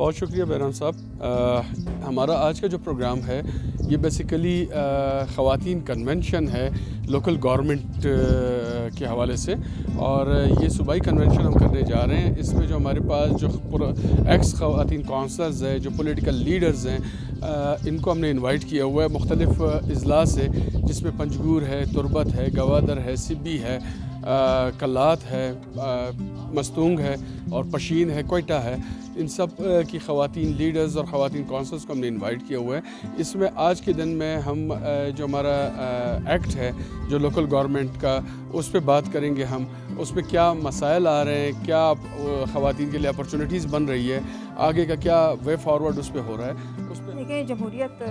بہت شکریہ بہرام صاحب. ہمارا آج کا جو پروگرام ہے یہ بیسیکلی خواتین کنونشن ہے لوکل گورنمنٹ کے حوالے سے, اور یہ صوبائی کنونشن ہم کرنے جا رہے ہیں. اس میں جو ہمارے پاس جو ایکس خواتین کونسلرز ہیں, جو پولیٹیکل لیڈرز ہیں, ان کو ہم نے انوائٹ کیا ہوا ہے مختلف اضلاع سے, جس میں پنجگور ہے, تربت ہے, گوادر ہے, سبی ہے, کلات ہے, مستونگ ہے اور پشین ہے, کوئٹہ ہے. ان سب کی خواتین لیڈرز اور خواتین کونسلز کو ہم نے انوائٹ کیا ہوا ہے. اس میں آج کے دن میں ہم جو ہمارا ایکٹ ہے جو لوکل گورنمنٹ کا, اس پہ بات کریں گے. ہم اس پہ کیا مسائل آ رہے ہیں, کیا خواتین کے لیے اپرچونیٹیز بن رہی ہے, آگے کا کیا وے فارورڈ اس پہ ہو رہا ہے. اس پہ دیکھیں, جمہوریت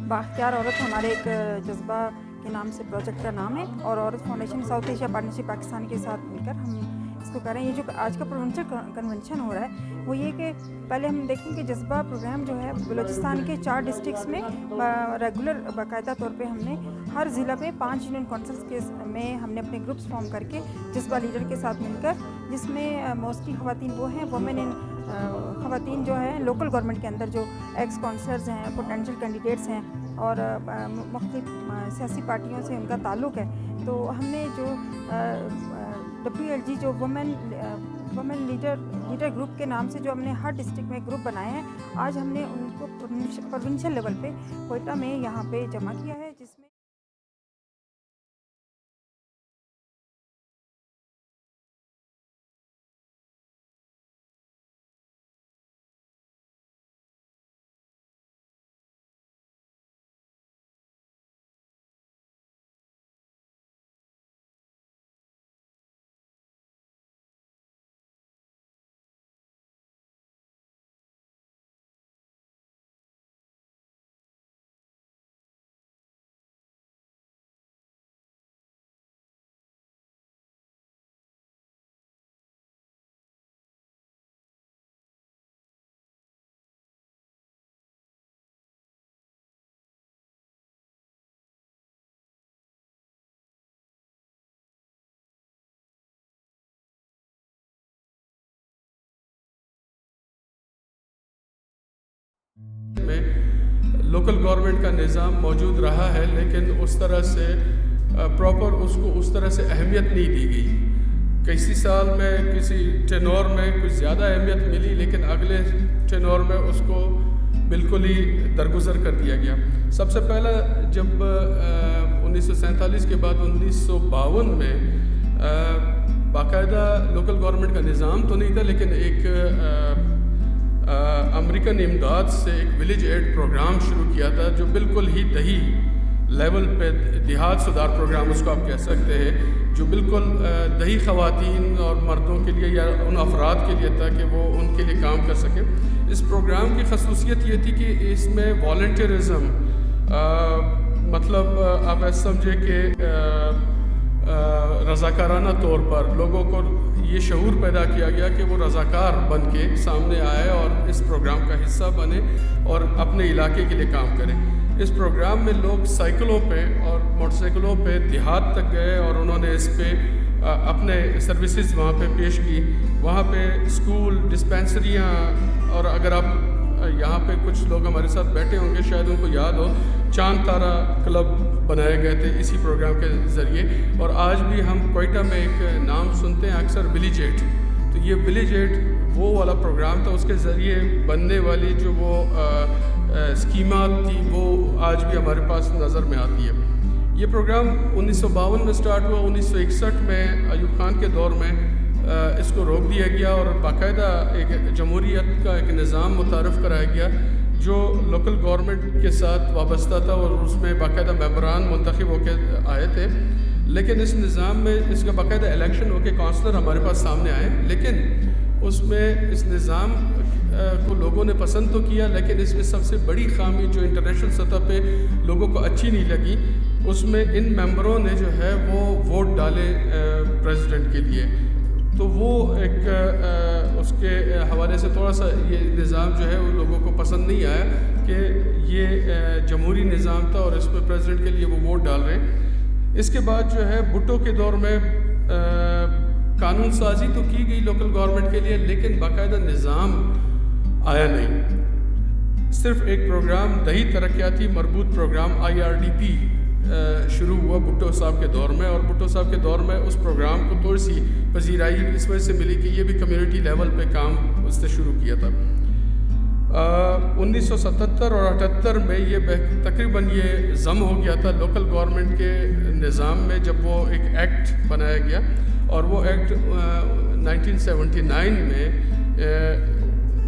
بااختیار عورت ہمارے ایک جذبہ کے نام سے پروجیکٹ کا نام ہے, اور عورت foundation south Asia partnership Pakistan کے ساتھ مل کر ہم اس کو کر رہے ہیں. یہ جو آج کا پروونشل کنونشن ہو رہا ہے وہ یہ کہ پہلے ہم دیکھیں کہ جذبہ پروگرام جو ہے بلوچستان کے 4 ڈسٹرکٹس میں ریگولر باقاعدہ طور پہ ہم نے ہر ضلع پہ 5 یونین کونسلز کے میں ہم نے اپنے گروپس فارم کر کے جذبہ لیڈر کے ساتھ مل کر, جس میں موسٹلی خواتین وہ ہیں وومن ان خواتین جو ہیں لوکل گورنمنٹ کے اندر جو ایکس کونسلرز ہیں, پوٹینشیل کینڈیڈیٹس ہیں اور مختلف سیاسی پارٹیوں سے ان کا تعلق ہے. تو ہم نے جو WLG جو وومن لیڈر گروپ کے نام سے جو ہم نے ہر ڈسٹرکٹ میں گروپ بنائے ہیں, آج ہم نے ان کو پروونشل لیول پہ کوئٹہ میں یہاں پہ جمع کیا ہے, جس میں میں لوکل گورنمنٹ کا نظام موجود رہا ہے, لیکن اس طرح سے پراپر اس کو اس طرح سے اہمیت نہیں دی گئی. کسی سال میں کسی ٹینور میں کچھ زیادہ اہمیت ملی, لیکن اگلے ٹینور میں اس کو بالکل ہی درگزر کر دیا گیا. سب سے پہلا جب 1947 کے بعد 1952 میں باقاعدہ لوکل گورنمنٹ کا نظام تو نہیں تھا, لیکن ایک امریکن امداد سے ایک ولیج ایڈ پروگرام شروع کیا تھا, جو بالکل ہی دیہی لیول پہ دیہات سدھار پروگرام اس کو آپ کہہ سکتے ہیں, جو بالکل دیہی خواتین اور مردوں کے لیے یا ان افراد کے لیے تھا کہ وہ ان کے لیے کام کر سکیں. اس پروگرام کی خصوصیت یہ تھی کہ اس میں والنٹیرزم, مطلب آپ ایسا سمجھے کہ رضاکارانہ طور پر لوگوں کو یہ شعور پیدا کیا گیا کہ وہ رضاکار بن کے سامنے آئے اور اس پروگرام کا حصہ بنے اور اپنے علاقے کے لیے کام کریں. اس پروگرام میں لوگ سائیکلوں پہ اور موٹر سائیکلوں پہ دیہات تک گئے اور انہوں نے اس پہ اپنے سروسز وہاں پہ پیش کی. وہاں پہ اسکول, ڈسپینسریاں, اور اگر آپ یہاں پہ کچھ لوگ ہمارے ساتھ بیٹھے ہوں گے شاید ان کو یاد ہو, چاند تارا کلب بنائے گئے تھے اسی پروگرام کے ذریعے. اور آج بھی ہم کوئٹہ میں ایک نام سنتے ہیں اکثر, ولیج ایڈ. تو یہ ولیج ایڈ وہ والا پروگرام تھا, اس کے ذریعے بننے والی جو وہ اسکیمات تھی وہ آج بھی ہمارے پاس نظر میں آتی ہے. یہ پروگرام 1952 میں سٹارٹ ہوا. 1961 میں ایوب خان کے دور میں اس کو روک دیا گیا اور باقاعدہ ایک جمہوریت کا ایک نظام متعارف کرایا گیا جو لوکل گورنمنٹ کے ساتھ وابستہ تھا, اور اس میں باقاعدہ ممبران منتخب ہو کے آئے تھے. لیکن اس نظام میں اس کا باقاعدہ الیکشن ہو کے کونسلر ہمارے پاس سامنے آئے, لیکن اس میں اس نظام کو لوگوں نے پسند تو کیا, لیکن اس میں سب سے بڑی خامی جو انٹرنیشنل سطح پہ لوگوں کو اچھی نہیں لگی, اس میں ان ممبروں نے جو ہے وہ ووٹ ڈالے پریزیڈنٹ کے لیے. تو وہ ایک اس کے حوالے سے تھوڑا سا یہ نظام جو ہے وہ لوگوں کو پسند نہیں آیا کہ یہ جمہوری نظام تھا اور اس میں پریزیڈنٹ کے لیے وہ ووٹ ڈال رہے ہیں. اس کے بعد جو ہے بھٹو کے دور میں قانون سازی تو کی گئی لوکل گورنمنٹ کے لیے, لیکن باقاعدہ نظام آیا نہیں. صرف ایک پروگرام دہی ترقیاتی مربوط پروگرام IRDP شروع ہوا بھٹو صاحب کے دور میں, اور بھٹو صاحب کے دور میں اس پروگرام کو تھوڑی سی پذیرائی اس وجہ سے ملی کہ یہ بھی کمیونٹی لیول پہ کام اس نے شروع کیا تھا. 1977 اور 78 میں یہ تقریباً یہ ضم ہو گیا تھا لوکل گورنمنٹ کے نظام میں, جب وہ ایک ایکٹ بنایا گیا, اور وہ ایکٹ 1979 میں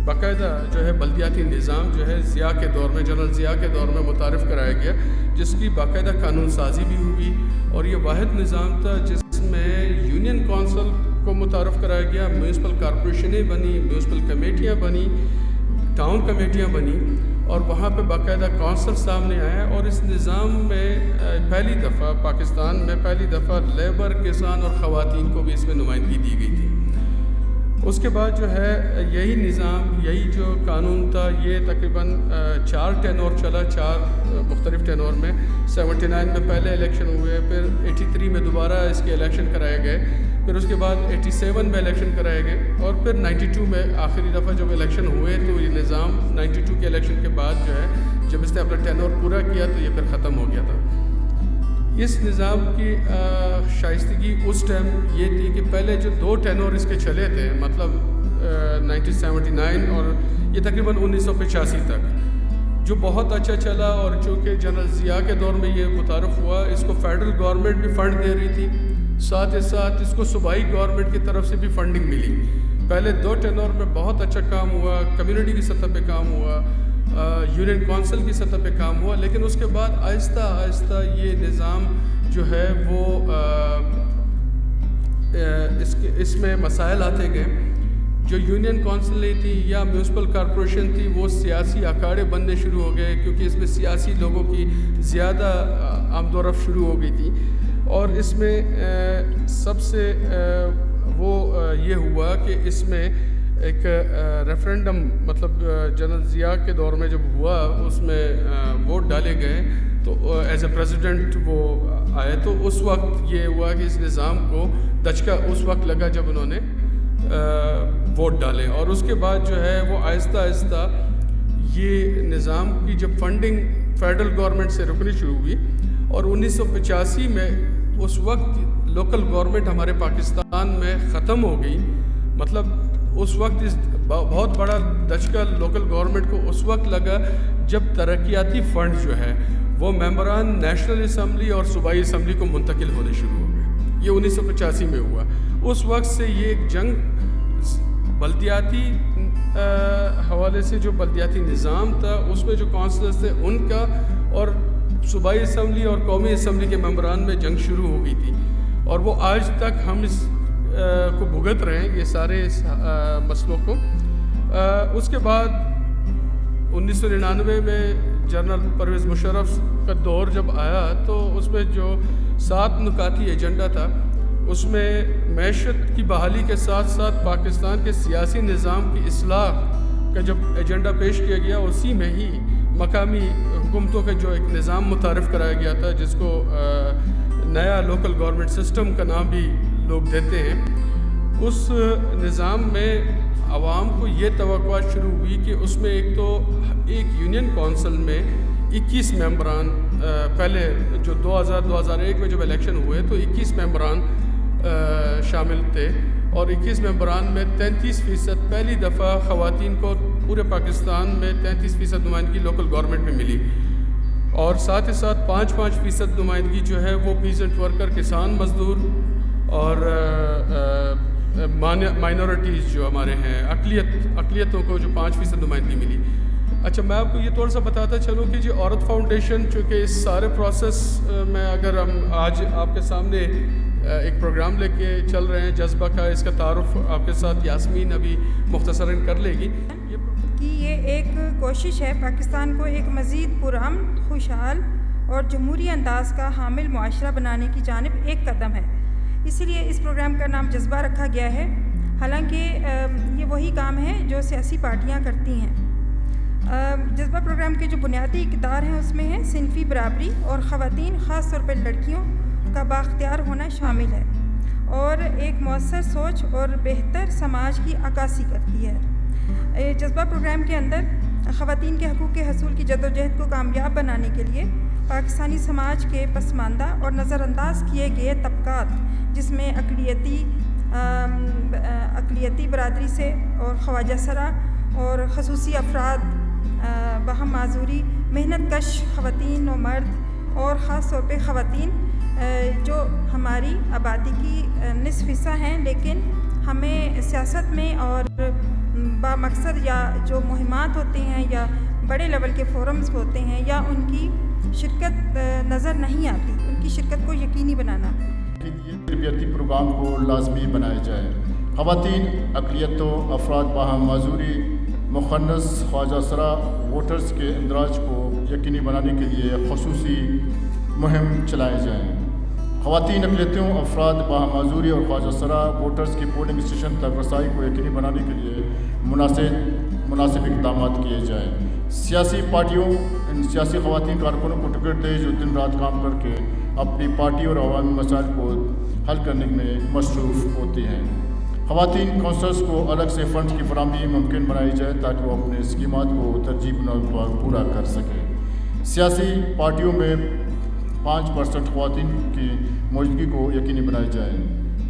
باقاعدہ جو ہے بلدیاتی نظام جو ہے ضیاء کے دور میں, جنرل ضیاء کے دور میں متعارف کرایا گیا, جس کی باقاعدہ قانون سازی بھی ہوئی. اور یہ واحد نظام تھا جس میں یونین کونسل کو متعارف کرایا گیا, میونسپل کارپوریشنیں بنی, میونسپل کمیٹیاں بنی, ٹاؤن کمیٹیاں بنی, اور وہاں پہ باقاعدہ کونسل سامنے آیا. اور اس نظام میں پہلی دفعہ پاکستان میں پہلی دفعہ لیبر, کسان اور خواتین کو بھی اس میں نمائندگی دی گئی تھی. اس کے بعد جو ہے یہی نظام, یہی جو قانون تھا, یہ تقریباً 4 ٹینور چلا, 4 مختلف ٹینور میں. 79 میں پہلے الیکشن ہوئے, پھر 83 میں دوبارہ اس کے الیکشن کرائے گئے, پھر اس کے بعد 87 میں الیکشن کرائے گئے, اور پھر 92 میں آخری دفعہ جب الیکشن ہوئے تو یہ نظام 92 کے الیکشن کے بعد جو ہے جب اس نے اپنا ٹینور پورا کیا تو یہ پھر ختم ہو گیا تھا. اس نظام کی شائستگی اس ٹائم یہ تھی کہ پہلے جو 2 ٹینور اس کے چلے تھے, مطلب 1979 اور یہ تقریباً 1985 تک, جو بہت اچھا چلا. اور چونکہ جنرل ضیاء کے دور میں یہ متعارف ہوا, اس کو فیڈرل گورنمنٹ بھی فنڈ دے رہی تھی, ساتھ ہی ساتھ اس کو صوبائی گورنمنٹ کی طرف سے بھی فنڈنگ ملی. پہلے 2 ٹینور میں بہت اچھا کام ہوا, کمیونٹی کی سطح پہ کام ہوا, یونین کونسل کی سطح پہ کام ہوا, لیکن اس کے بعد آہستہ آہستہ یہ نظام جو ہے وہ اس میں مسائل آتے گئے. جو یونین کونسلیں تھی یا میونسپل کارپوریشن تھی وہ سیاسی اکھاڑے بننے شروع ہو گئے, کیونکہ اس میں سیاسی لوگوں کی زیادہ آمد و رفت شروع ہو گئی تھی. اور اس میں سب سے وہ یہ ہوا کہ اس میں ایک ریفرینڈم, مطلب جنرل ضیاء کے دور میں جب ہوا اس میں ووٹ ڈالے گئے تو ایز اے پریزیڈنٹ وہ آئے, تو اس وقت یہ ہوا کہ اس نظام کو دھچکا اس وقت لگا جب انہوں نے ووٹ ڈالے. اور اس کے بعد جو ہے وہ آہستہ آہستہ یہ نظام کی جب فنڈنگ فیڈرل گورنمنٹ سے رکنی شروع ہوئی, اور 1985 میں اس وقت لوکل گورنمنٹ ہمارے پاکستان میں ختم ہو گئی. مطلب اس وقت اس بہت بڑا دھچکا لوکل گورنمنٹ کو اس وقت لگا جب ترقیاتی فنڈ جو ہے وہ ممبران نیشنل اسمبلی اور صوبائی اسمبلی کو منتقل ہونے شروع ہو گئے. یہ 1985 میں ہوا. اس وقت سے یہ ایک جنگ بلدیاتی حوالے سے, جو بلدیاتی نظام تھا اس میں جو کونسلرز تھے ان کا, اور صوبائی اسمبلی اور قومی اسمبلی کے ممبران میں جنگ شروع ہو گئی تھی. اور وہ آج تک ہم اس کو بھگت رہے ہیں, یہ سارے مسئلوں کو. اس کے بعد 1999 میں جنرل پرویز مشرف کا دور جب آیا تو اس میں جو 7 نکاتی ایجنڈا تھا اس میں معیشت کی بحالی کے ساتھ ساتھ پاکستان کے سیاسی نظام کی اصلاح کا جب ایجنڈا پیش کیا گیا, اسی میں ہی مقامی حکومتوں کا جو ایک نظام متعارف کرایا گیا تھا جس کو نیا لوکل گورنمنٹ سسٹم کا نام بھی لوگ دیتے ہیں. اس نظام میں عوام کو یہ توقع شروع ہوئی کہ اس میں ایک تو ایک یونین کونسل میں 21 ممبران, پہلے جو 2001 میں جب الیکشن ہوئے تو 21 ممبران شامل تھے, اور 21 ممبران میں 33% پہلی دفعہ خواتین کو پورے پاکستان میں 33% نمائندگی لوکل گورنمنٹ میں ملی. اور ساتھ ہی ساتھ 5% نمائندگی جو ہے وہ پیزنٹ ورکر, کسان مزدور اور مائنورٹیز جو ہمارے ہیں, اقلیتوں کو جو 5% نمائندگی ملی. اچھا, میں آپ کو یہ تھوڑا سا بتاتا چلوں کہ جی عورت فاؤنڈیشن چونکہ اس سارے پروسیس میں اگر ہم آج آپ کے سامنے ایک پروگرام لے کے چل رہے ہیں جذبہ کا, اس کا تعارف آپ کے ساتھ یاسمین ابھی مختصراً کر لے گی. کہ یہ ایک کوشش ہے پاکستان کو ایک مزید پرامن, خوشحال اور جمہوری انداز کا حامل معاشرہ بنانے کی جانب ایک قدم ہے. اسی لیے اس پروگرام کا نام جذبہ رکھا گیا ہے. حالانکہ یہ وہی کام ہے جو سیاسی پارٹیاں کرتی ہیں. جذبہ پروگرام کے جو بنیادی اقدار ہیں اس میں ہے صنفی برابری, اور خواتین خاص طور پر لڑکیوں کا بااختیار ہونا شامل ہے, اور ایک مؤثر سوچ اور بہتر سماج کی عکاسی کرتی ہے. جذبہ پروگرام کے اندر خواتین کے حقوق کے حصول کی جدوجہد کو کامیاب بنانے کے لیے پاکستانی سماج کے پسماندہ اور نظر انداز کیے گئے طبقات، جس میں اقلیتی برادری سے اور خواجہ سرا اور خصوصی افراد، باہم معذوری، محنت کش خواتین و مرد اور خاص طور پہ خواتین جو ہماری آبادی کی نصف حصہ ہیں، لیکن ہمیں سیاست میں اور با مقصد یا جو مہمات ہوتے ہیں یا بڑے لیول کے فورمز ہوتے ہیں یا ان کی شرکت نظر نہیں آتی، ان کی شرکت کو یقینی بنانا. یہ تربیتی پروگرام کو لازمی بنایا جائے. خواتین، اقلیتوں، افراد باہم معذوری، مخنث، خواجہ سرا ووٹرز کے اندراج کو یقینی بنانے کے لیے خصوصی مہم چلائے جائیں. خواتین، اقلیتوں، افراد باہم معذوری اور خواجہ سرا ووٹرز کی پولنگ اسٹیشن تک رسائی کو یقینی بنانے کے لیے مناسب اقدامات کیے جائیں. سیاسی پارٹیوں ان سیاسی خواتین کارکنوں کو ٹکٹ دے جو دن رات کام کر کے اپنی پارٹی اور عوامی مسائل کو حل کرنے میں مصروف ہوتی ہیں. خواتین کونسلرز کو الگ سے فنڈز کی فراہمی ممکن بنائی جائے تاکہ وہ اپنے اسکیمات کو ترجیح پر پورا کر سکیں. سیاسی پارٹیوں میں 5% خواتین کی موجودگی کو یقینی بنائی جائے.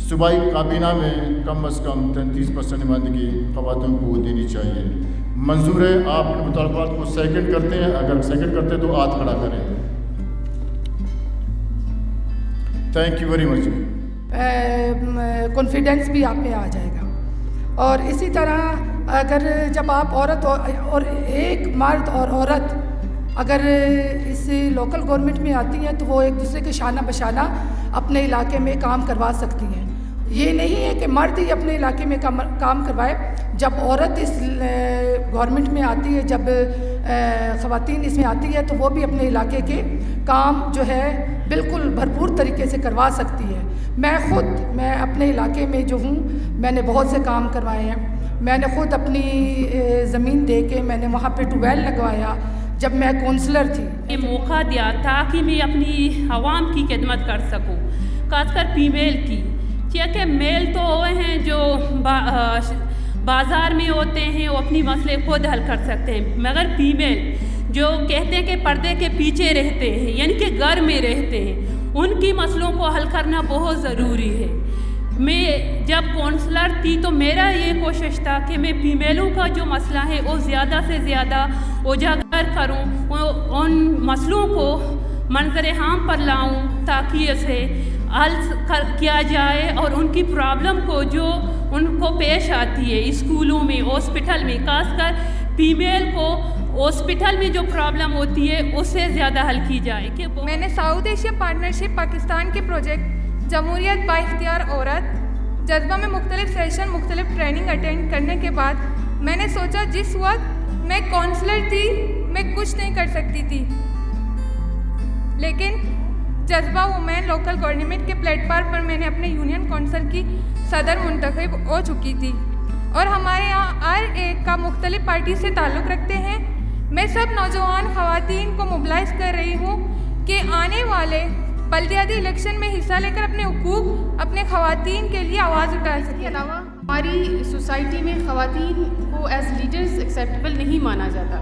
صوبائی کابینہ میں کم از کم 33% نمائندگی خواتین کو دینی چاہیے. منظور ہے؟ آپ ان مطالبات کو سیکنڈ کرتے ہیں؟ اگر سیکنڈ کرتے تو ہاتھ کھڑا کریں. Thank you very much. Confidence بھی آپ میں آ جائے گا. اور اسی طرح اگر جب آپ عورت اور ایک مرد اور عورت اگر اس لوکل گورنمنٹ میں آتی ہیں تو وہ ایک دوسرے کے شانہ بشانہ اپنے علاقے میں کام کروا سکتی ہیں. یہ نہیں ہے کہ مرد ہی اپنے علاقے میں کام کروائے. جب عورت اس گورنمنٹ میں آتی ہے، جب خواتین اس میں آتی ہے تو وہ بھی اپنے علاقے کے کام جو ہے بالکل بھرپور طریقے سے کروا سکتی ہے. میں اپنے علاقے میں جو ہوں، میں نے بہت سے کام کروائے ہیں. میں نے خود اپنی زمین دے کے میں نے وہاں پہ ٹیوب ویل لگوایا جب میں کونسلر تھی. یہ موقع دیا تاکہ میں اپنی عوام کی خدمت کر سکوں، خاص کر فیمیل کی. کیونکہ میل تو وہ ہیں جو بازار میں ہوتے ہیں، وہ اپنی مسئلے خود حل کر سکتے ہیں، مگر فیمیل جو کہتے ہیں کہ پردے کے پیچھے رہتے ہیں، یعنی کہ گھر میں رہتے ہیں، ان کی مسئلوں کو حل کرنا بہت ضروری ہے. میں جب کونسلر تھی تو میرا یہ کوشش تھا کہ میں فیمیلوں کا جو مسئلہ ہے وہ زیادہ سے زیادہ اجاگر کروں، ان مسئلوں کو منظر عام پر لاؤں تاکہ اسے حل کیا جائے اور ان کی پرابلم کو جو ان کو پیش آتی ہے اسکولوں میں، ہاسپٹل میں، خاص کر فیمیل کو ہاسپٹل میں جو پرابلم ہوتی ہے اس سے زیادہ حل کی جائے. کہ میں نے ساؤتھ ایشیا پارٹنرشپ پاکستان کے پروجیکٹ جمہوریت با اختیار عورت جذبہ میں مختلف سیشن، مختلف ٹریننگ اٹینڈ کرنے کے بعد میں نے سوچا جس وقت میں کونسلر تھی میں کچھ نہیں کر سکتی تھی، لیکن جذبہ وومین لوکل گورنمنٹ کے پلیٹ فارم پر میں نے اپنے یونین کونسل کی صدر منتخب ہو چکی تھی اور ہمارے یہاں ہر ایک کا مختلف پارٹی سے تعلق رکھتے ہیں. میں سب نوجوان خواتین کو موبلائز کر رہی ہوں کہ آنے والے بلدیاتی الیکشن میں حصہ لے کر اپنے حقوق اپنے خواتین کے لیے آواز اٹھا سکیں. اس کے علاوہ ہماری سوسائٹی میں خواتین کو ایز لیڈرز ایکسیپٹیبل نہیں مانا جاتا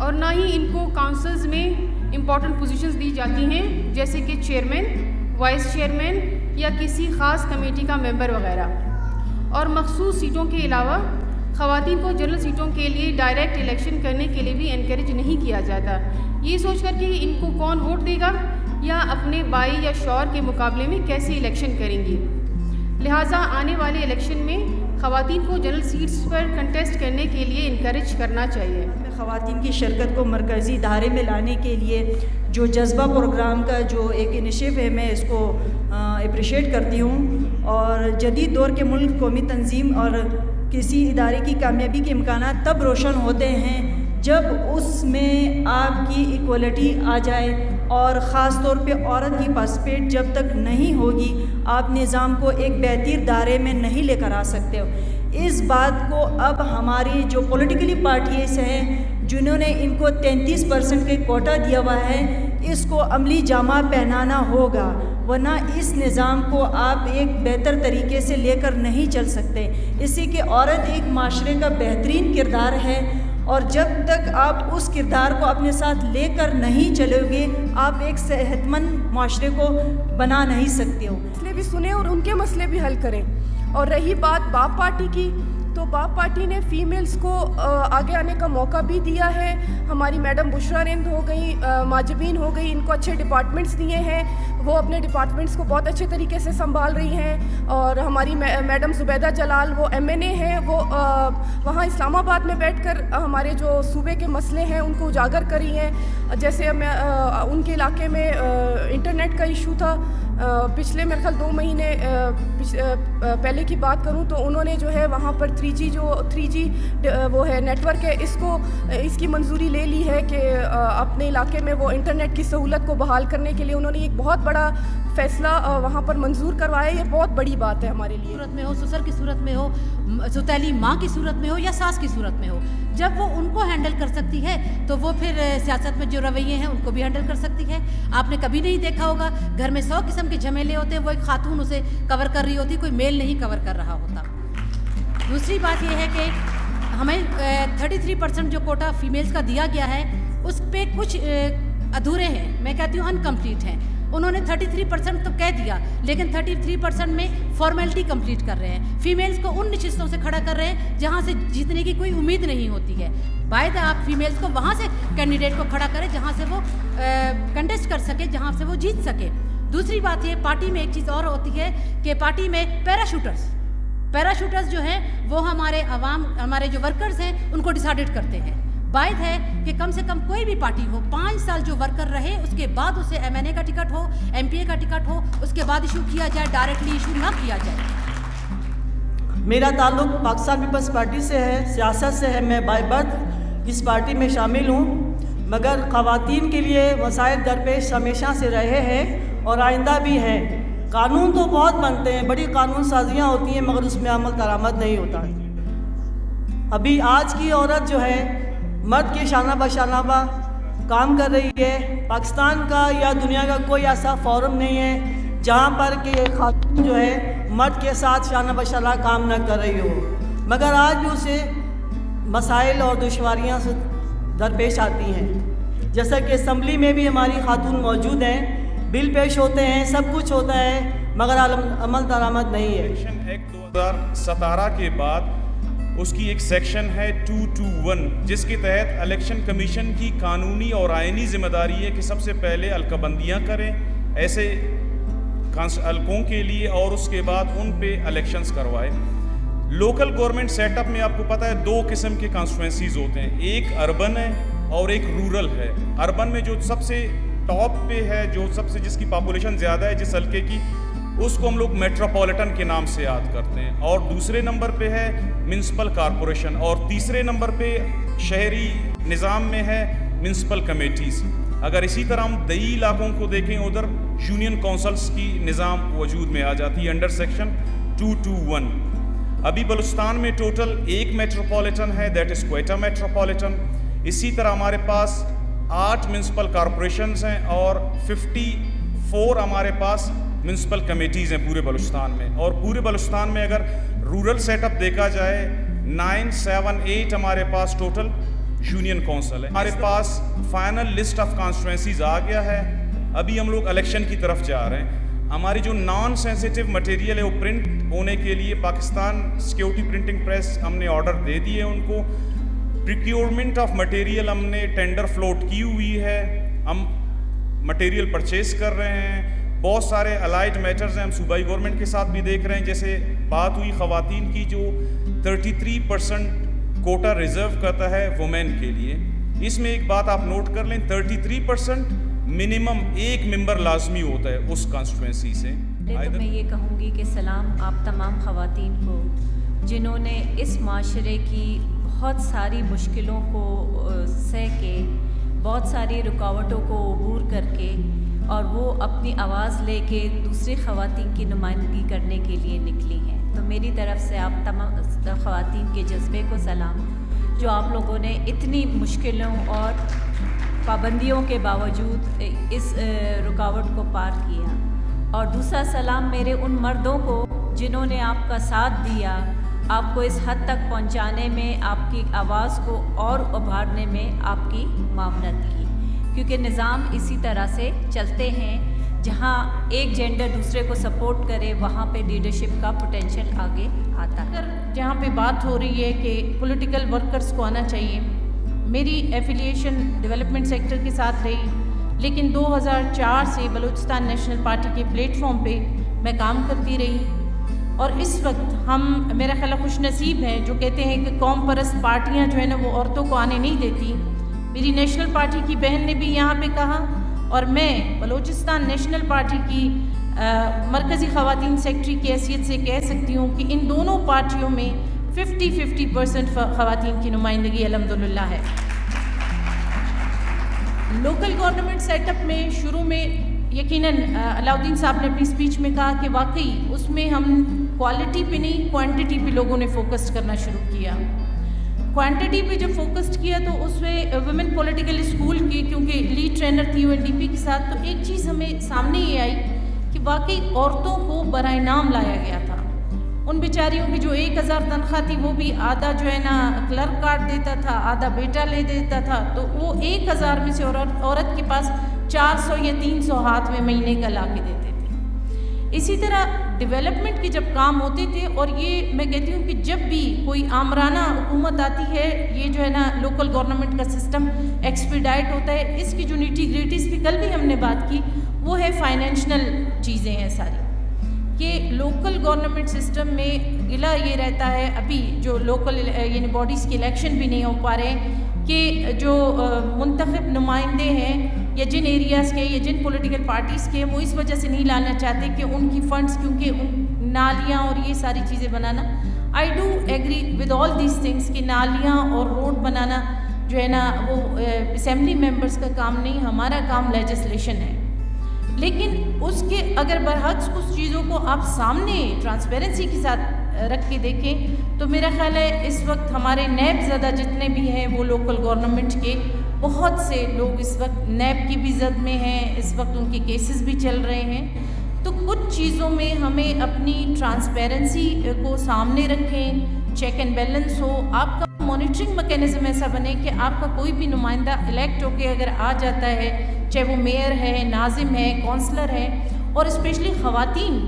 اور نہ ہی ان کو کاؤنسلز میں امپورٹنٹ پوزیشنز دی جاتی ہیں جیسے کہ چیئرمین، وائس چیئرمین یا کسی خاص کمیٹی کا ممبر وغیرہ. اور مخصوص سیٹوں کے علاوہ خواتین کو جنرل سیٹوں کے لیے ڈائریکٹ الیکشن کرنے کے لیے بھی انکریج نہیں کیا جاتا، یہ سوچ کر کہ ان کو کون ووٹ دے گا یا اپنے بائی یا شوہر کے مقابلے میں کیسے الیکشن کریں گی. لہٰذا آنے والے الیکشن میں خواتین کو جنرل سیٹس پر کنٹیسٹ کرنے کے لیے انکریج کرنا چاہیے. خواتین کی شرکت کو مرکزی دھارے میں لانے کے لیے جو جذبہ پروگرام کا جو ایک انیشیو ہے، میں اس کو اپریشیٹ کرتی ہوں. اور جدید دور کے ملک قومی تنظیم اور کسی ادارے کی کامیابی کے امکانات تب روشن ہوتے ہیں جب اس میں آپ کی ایکوالٹی آ جائے، اور خاص طور پہ عورت کی پارٹیسپیٹ جب تک نہیں ہوگی آپ نظام کو ایک بہتر دائرے میں نہیں لے کر آ سکتے ہو. اس بات کو اب ہماری جو پولیٹیکلی پارٹیز ہیں جنہوں نے ان کو 33% کے کوٹا دیا ہوا ہے، اس کو عملی جامہ پہنانا ہوگا. ورنہ اس نظام کو آپ ایک بہتر طریقے سے لے کر نہیں چل سکتے. اسی کہ عورت ایک معاشرے کا بہترین کردار ہے، اور جب تک آپ اس کردار کو اپنے ساتھ لے کر نہیں چلو گے آپ ایک صحت مند معاشرے کو بنا نہیں سکتے ہو. مسئلے بھی سنیں اور ان کے مسئلے بھی حل کریں. اور رہی بات باپ پارٹی کی، تو باپ پارٹی نے فیمیلز کو آگے آنے کا موقع بھی دیا ہے. ہماری میڈم بشرا رند ہو گئی، ماجبین ہو گئی، ان کو اچھے ڈپارٹمنٹس دیے ہیں، وہ اپنے ڈپارٹمنٹس کو بہت اچھے طریقے سے سنبھال رہی ہیں. اور ہماری میڈم زبیدہ جلال وہ MNA ہیں، وہ وہاں اسلام آباد میں بیٹھ کر ہمارے جو صوبے کے مسئلے ہیں ان کو اجاگر کر رہی ہیں. جیسے میں ان کے علاقے میں انٹرنیٹ کا ایشو تھا پچھلے میرے خیال 2 مہینے پہلے کی بات کروں تو انہوں نے جو ہے وہاں پر 3G وہ ہے نیٹ ورک ہے، اس کی منظوری لے لی ہے کہ اپنے علاقے میں وہ انٹرنیٹ کی سہولت کو بحال کرنے کے لیے انہوں نے ایک بہت بڑا فیصلہ وہاں پر منظور کروایا. یہ بہت بڑی بات ہے ہمارے لیے. صورت میں ہو، سسر کی صورت میں ہو، سوتیلی ماں کی صورت میں ہو یا ساس کی صورت میں ہو، جب وہ ان کو ہینڈل کر سکتی ہے تو وہ پھر سیاست میں جو رویے ہیں ان کو بھی ہینڈل کر سکتی ہے. آپ نے کبھی نہیں دیکھا ہوگا گھر میں 100 قسم کے جھمیلے ہوتے ہیں، وہ ایک خاتون اسے کور کر رہی ہوتی، کوئی میل نہیں کور کر رہا ہوتا. دوسری بات یہ ہے کہ ہمیں 33% جو کوٹا فیمیلز کا دیا گیا ہے اس پہ کچھ ادھورے ہیں، میں کہتی ہوں انکمپلیٹ ہیں. انہوں نے 33% تو کہہ دیا، لیکن 33% میں فارمیلٹی کمپلیٹ کر رہے ہیں. فیمیلز کو ان نشستوں سے کھڑا کر رہے ہیں جہاں سے جیتنے کی کوئی امید نہیں ہوتی ہے. باید آپ فیمیلز کو وہاں سے کینڈیڈیٹ کو کھڑا کریں جہاں سے وہ کنٹیسٹ کر سکے، جہاں سے وہ جیت سکے. دوسری بات یہ پارٹی میں ایک چیز اور ہوتی ہے کہ پارٹی میں پیراشوٹرز جو ہیں وہ ہمارے جو ورکرز ہیں ان کو ڈیسائیڈ کرتے ہیں. باید ہے کہ کم سے کم کوئی بھی پارٹی ہو 5 سال جو ورکر رہے اس کے بعد اسے MNA کا ٹکٹ ہو، MPA کا ٹکٹ ہو، اس کے بعد ایشو کیا جائے، ڈائریکٹلی ایشو نہ کیا جائے. میرا تعلق پاکستان پیپلز پارٹی سے ہے، سیاست سے ہے. میں بائی برتھ اس پارٹی میں شامل ہوں، مگر خواتین کے لیے مسائل درپیش ہمیشہ سے رہے ہیں اور آئندہ بھی ہیں. قانون تو بہت بنتے ہیں، بڑی قانون سازیاں ہوتی ہیں، مگر اس میں عمل درآمد نہیں ہوتا. ابھی آج کی عورت جو ہے مرد کے شانہ بشانہ کام کر رہی ہے. پاکستان کا یا دنیا کا کوئی ایسا فورم نہیں ہے جہاں پر کہ خاتون جو ہے مرد کے ساتھ شانہ بشانہ کام نہ کر رہی ہو، مگر آج بھی اسے مسائل اور دشواریاں سے درپیش آتی ہیں. جیسا کہ اسمبلی میں بھی ہماری خاتون موجود ہیں، بل پیش ہوتے ہیں، سب کچھ ہوتا ہے، مگر عمل درآمد نہیں ہے. الیکشن ایکٹ 2017 کے بعد اس کی ایک سیکشن ہے 221 جس کے تحت الیکشن کمیشن کی قانونی اور آئینی ذمہ داری ہے کہ سب سے پہلے حلقہ بندیاں کریں ایسے حلقوں کے لیے اور اس کے بعد ان پہ الیکشنز کروائے. لوکل گورنمنٹ سیٹ اپ میں آپ کو پتہ ہے 2 قسم کے کانسٹیٹوئنسیز ہوتے ہیں، ایک اربن ہے اور ایک رورل ہے. اربن میں جو سب سے ٹاپ پہ ہے، جو سب سے جس کی پاپولیشن زیادہ ہے جس حلقے کی، اس کو ہم لوگ میٹروپولیٹن کے نام سے یاد کرتے ہیں، اور دوسرے نمبر پہ ہے میونسپل کارپوریشن، اور تیسرے نمبر پہ شہری نظام میں ہے میونسپل کمیٹیز. اگر اسی طرح ہم دیہی علاقوں کو دیکھیں ادھر یونین کونسلز کی نظام وجود میں آ جاتی ہے انڈر سیکشن 221. ابھی بلوچستان میں ٹوٹل 1 میٹروپولیٹن ہے، دیٹ از کوئٹہ میٹروپولیٹن. اسی طرح ہمارے پاس 8 میونسپل کارپوریشنز ہیں اور 54 ہمارے پاس میونسپل کمیٹیز ہیں پورے بلوچستان میں. اور پورے بلوچستان میں اگر رورل سیٹ اپ دیکھا جائے 978 ہمارے پاس ٹوٹل یونین کونسل ہے. ہمارے پاس فائنل لسٹ آف کانسٹیٹوئنسیز آ گیا ہے، ابھی ہم لوگ الیکشن کی طرف جا رہے ہیں. ہماری جو نان سینسیٹیو مٹیریل ہے وہ پرنٹ ہونے کے لیے پاکستان سیکیورٹی پرنٹنگ پریس ہم نے آرڈر دے دیے ان کو. پریکیورمنٹ آف مٹیریل ہم نے ٹینڈر فلوٹ کی ہوئی ہے، ہم مٹیریل پرچیز کر رہے ہیں. بہت سارے الائڈ میٹرز ہیں ہم صوبائی گورنمنٹ کے ساتھ بھی دیکھ رہے ہیں. جیسے بات ہوئی خواتین کی، جو 33% کوٹا ریزرو کرتا ہے وومین کے لیے. اس میں ایک بات آپ نوٹ کر لیں، 33% منیمم ایک ممبر لازمی ہوتا ہے اس کانسٹیٹوئنسی سے. تو میں یہ کہوں گی کہ سلام آپ تمام خواتین کو جنہوں نے اس معاشرے کی بہت ساری مشکلوں کو سہ کے، بہت ساری رکاوٹوں کو عبور کر کے، اور وہ اپنی آواز لے کے دوسری خواتین کی نمائندگی کرنے کے لیے نکلی ہیں. تو میری طرف سے آپ تمام خواتین کے جذبے کو سلام، جو آپ لوگوں نے اتنی مشکلوں اور پابندیوں کے باوجود اس رکاوٹ کو پار کیا اور دوسرا سلام میرے ان مردوں کو جنہوں نے آپ کا ساتھ دیا، آپ کو اس حد تک پہنچانے میں، آپ کی آواز کو اور ابھارنے میں آپ کی معاونت کی، کیونکہ نظام اسی طرح سے چلتے ہیں، جہاں ایک جینڈر دوسرے کو سپورٹ کرے وہاں پہ لیڈرشپ کا پوٹینشیل آگے آتا ہے۔ جہاں پہ بات ہو رہی ہے کہ پولیٹیکل ورکرز کو آنا چاہیے، میری ایفیلیشن ڈیولپمنٹ سیکٹر کے ساتھ رہی، لیکن 2004 سے بلوچستان نیشنل پارٹی کے پلیٹ فارم پہ میں کام کرتی رہی، اور اس وقت ہم میرا خیال خوش نصیب ہیں جو کہتے ہیں کہ قوم پرست پارٹیاں جو ہے نا وہ عورتوں کو آنے نہیں دیتی۔ میری نیشنل پارٹی کی بہن نے بھی یہاں پہ کہا، اور میں بلوچستان نیشنل پارٹی کی مرکزی خواتین سیکٹری کی حیثیت سے کہہ سکتی ہوں کہ ان دونوں پارٹیوں میں 50% خواتین کی نمائندگی الحمدللہ ہے۔ لوکل گورنمنٹ سیٹ اپ میں شروع میں یقیناً علاؤدین صاحب نے اپنی اسپیچ میں کہا کہ واقعی اس میں ہم کوالٹی پہ نہیں کوانٹٹی پہ لوگوں نے فوکس کرنا شروع کیا۔ کوانٹٹی پہ جب فوکسڈ کیا تو اس میں ویمن پولیٹیکل اسکول کی کیونکہ لیڈ ٹرینر تھی UNDP کے ساتھ، تو ایک چیز ہمیں سامنے یہ آئی کہ واقعی عورتوں کو برائے نام لایا گیا تھا۔ ان بیچاریوں کی جو 1000 تنخواہ تھی وہ بھی آدھا جو ہے نا کلرک کاٹ دیتا تھا، آدھا بیٹا لے دیتا تھا، تو وہ 1000 میں سے عورت کے پاس 400 یا 300 ہاتھ میں مہینے کا لا کے دیتے تھے۔ اسی طرح ڈیولپمنٹ کے جب کام ہوتے تھے، اور یہ میں کہتی ہوں کہ جب بھی کوئی آمرانہ حکومت آتی ہے، یہ جو ہے نا لوکل گورنمنٹ کا سسٹم ایکسپیڈائٹ ہوتا ہے، اس کی جو نیٹی گریٹیز پہ کل بھی ہم نے بات کی وہ ہے فائنینشنل چیزیں ہیں ساری، کہ لوکل گورنمنٹ سسٹم میں گلا یہ رہتا ہے، ابھی جو لوکل یعنی باڈیز کے الیکشن بھی نہیں ہو پا رہے ہیں، کہ جو منتخب نمائندے ہیں یا جن ایریاز کے یا جن پولیٹیکل پارٹیز کے، وہ اس وجہ سے نہیں لانا چاہتے کہ ان کی فنڈز، کیونکہ نالیاں اور یہ ساری چیزیں بنانا، I do agree with all these things کہ نالیاں اور روڈ بنانا جو ہے نا وہ اسمبلی ممبرس کا کام نہیں، ہمارا کام لیجسلیشن ہے۔ لیکن اس کے اگر برعکس اس چیزوں کو آپ سامنے ٹرانسپیرنسی کے ساتھ رکھ کے دیکھیں تو میرا خیال ہے اس وقت ہمارے نیب زدہ جتنے بھی ہیں وہ لوکل گورنمنٹ کے بہت سے لوگ اس وقت نیب کی بھی زد میں ہیں، اس وقت ان کے کیسز بھی چل رہے ہیں۔ تو کچھ چیزوں میں ہمیں اپنی ٹرانسپیرنسی کو سامنے رکھیں، چیک اینڈ بیلنس ہو، آپ کا مانیٹرنگ میکینزم ایسا بنے کہ آپ کا کوئی بھی نمائندہ الیکٹ ہو کے اگر آ جاتا ہے، چاہے وہ میئر ہے، ناظم ہے، کونسلر ہے، اور اسپیشلی خواتین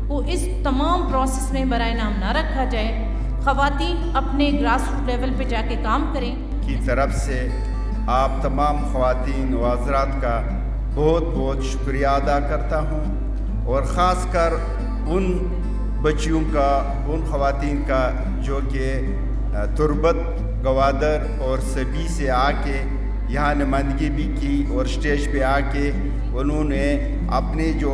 کو اس تمام پروسیس میں برائے نام نہ رکھا جائے، خواتین اپنے گراس روٹ لیول پہ جا کے کام کریں۔ کی طرف سے آپ تمام خواتین و حضرات کا بہت بہت شکریہ ادا کرتا ہوں، اور خاص کر ان بچیوں کا، ان خواتین کا جو کہ تربت، گوادر اور سبی سے آ کے یہاں نمائندگی بھی کی، اور اسٹیج پہ آ کے انہوں نے اپنے جو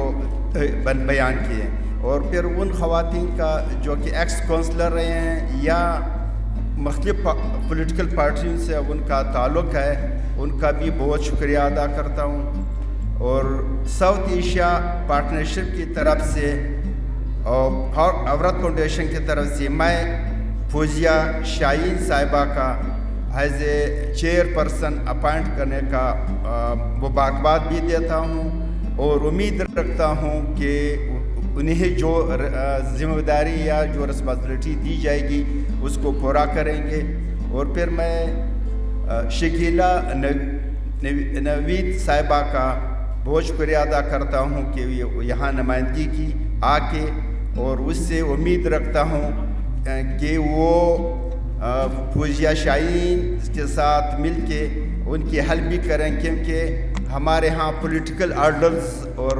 بیان کیے، اور پھر ان خواتین کا جو کہ ایکس کونسلر رہے ہیں یا مختلف پولیٹیکل پارٹیوں سے ان کا تعلق ہے، ان کا بھی بہت شکریہ ادا کرتا ہوں۔ اور ساؤتھ ایشیا پارٹنرشپ کی طرف سے اور عورت فاؤنڈیشن کی طرف سے میں فوزیہ شاہین صاحبہ کا as a chair person appoint کرنے کا مبارکباد بھی دیتا ہوں، اور امید رکھتا ہوں کہ انہیں جو ذمہ داری یا جو رسپانسبلٹی دی جائے گی اس کو پورا کریں گے۔ اور پھر میں شکیلہ نوید صاحبہ کا بہت شکریہ ادا کرتا ہوں کہ یہاں نمائندگی کی آ کے، اور اس سے امید رکھتا ہوں کہ وہ فوزیہ شاہین کے ساتھ مل کے ان کی حل بھی کریں، کیونکہ ہمارے ہاں پولیٹیکل آرڈرز اور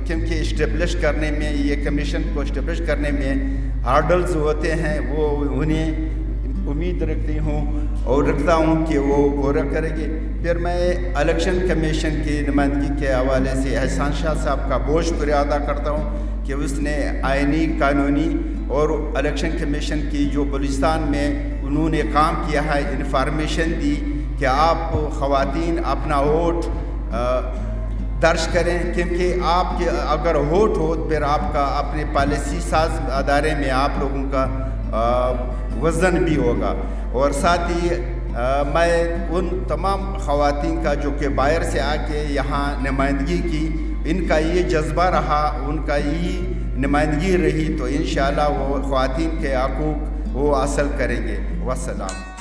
کیونکہ اسٹیبلش کرنے میں، یہ کمیشن کو اسٹیبلش کرنے میں آرڈرز ہوتے ہیں، وہ انہیں امید رکھتی ہوں اور رکھتا ہوں کہ وہ پورا کریں گے۔ پھر میں الیکشن کمیشن کی نمائندگی کے حوالے سے احسان شاہ صاحب کا بہت شکریہ ادا کرتا ہوں کہ اس نے آئینی، قانونی اور الیکشن کمیشن کی جو بلوچستان میں انہوں نے کام کیا ہے، انفارمیشن دی کہ آپ خواتین اپنا ووٹ درج کریں، کیونکہ آپ کے اگر ووٹ ہو پھر آپ کا اپنے پالیسی ساز ادارے میں آپ لوگوں کا وزن بھی ہوگا۔ اور ساتھ ہی میں ان تمام خواتین کا جو کہ باہر سے آ کے یہاں نمائندگی کی، ان کا یہ جذبہ رہا, ان کا یہ نمائندگی رہی, تو انشاءاللہ وہ خواتین کے حقوق وہ حاصل کریں گے. والسلام.